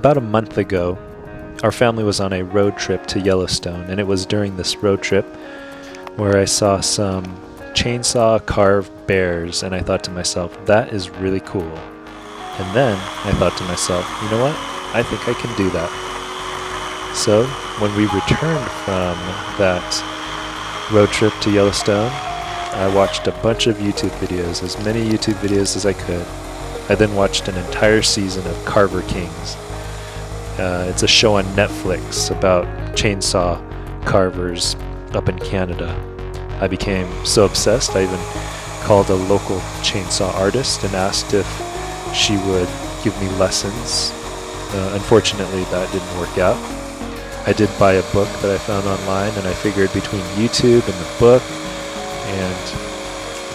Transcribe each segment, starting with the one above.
about a month ago, our family was on a road trip to Yellowstone, and it was during this road trip where I saw some chainsaw carved bears, and I thought to myself, that is really cool. And then I thought to myself, you know what? I think I can do that. So when we returned from that road trip to Yellowstone, I watched a bunch of YouTube videos, as many YouTube videos as I could. I then watched an entire season of Carver Kings. It's a show on Netflix about chainsaw carvers up in Canada. I became so obsessed, I even called a local chainsaw artist and asked if she would give me lessons. Unfortunately, that didn't work out. I did buy a book that I found online, and I figured between YouTube and the book and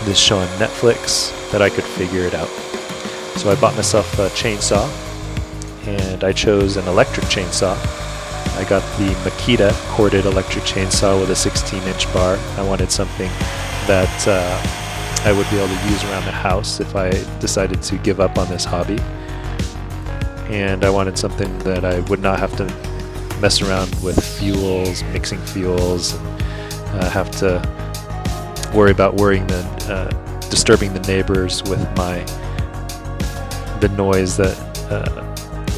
this show on Netflix that I could figure it out. So I bought myself a chainsaw, and I chose an electric chainsaw. I got the Makita corded electric chainsaw with a 16-inch bar. I wanted something that I would be able to use around the house if I decided to give up on this hobby. And I wanted something that I would not have to mess around with fuels, mixing fuels, and have to worry about disturbing the neighbors with the noise that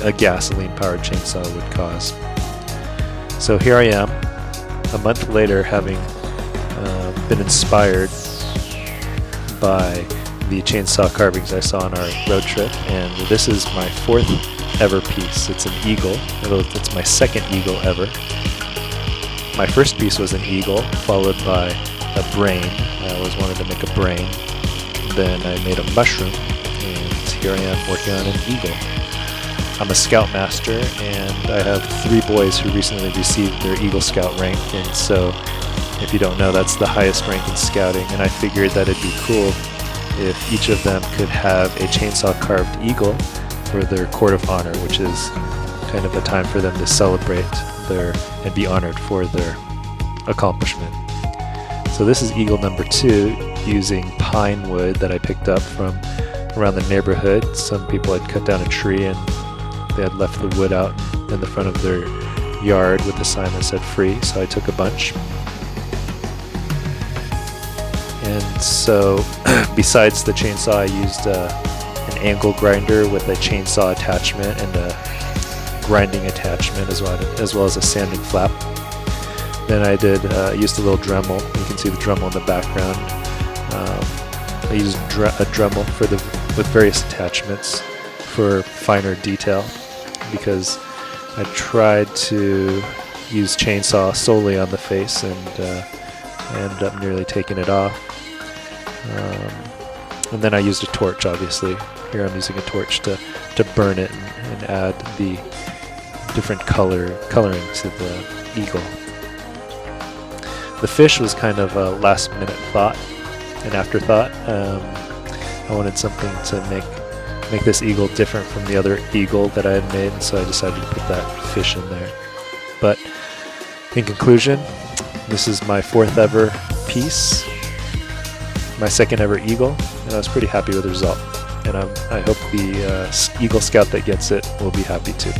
a gasoline-powered chainsaw would cause. So here I am, a month later, having been inspired by the chainsaw carvings I saw on our road trip, and this is my fourth ever piece. It's an eagle. It's my second eagle ever. My first piece was an eagle, followed by a brain. I always wanted to make a brain. Then I made a mushroom, and here I am working on an eagle. I'm a Scoutmaster, and I have 3 boys who recently received their Eagle Scout rank, and so if you don't know, that's the highest rank in scouting, and I figured that it'd be cool if each of them could have a chainsaw carved eagle for their court of honor, which is kind of a time for them to celebrate and be honored for their accomplishment. So this is eagle number 2, using pine wood that I picked up from around the neighborhood. Some people had cut down a tree and they had left the wood out in the front of their yard with a sign that said free, so I took a bunch. And so besides the chainsaw, I used an angle grinder with a chainsaw attachment and a grinding attachment, as well as a sanding flap. Then I used a little Dremel. You can see the Dremel in the background. I used a Dremel with various attachments for finer detail, because I tried to use chainsaw solely on the face, and I ended up nearly taking it off. And then I used a torch, obviously. Here I'm using a torch to burn it and add the different coloring to the eagle. The fish was kind of a last-minute thought, an afterthought. I wanted something to make this eagle different from the other eagle that I had made, and so I decided to put that fish in there. But in conclusion, this is my 4th ever piece, my 2nd ever eagle, and I was pretty happy with the result. And I hope the Eagle Scout that gets it will be happy too.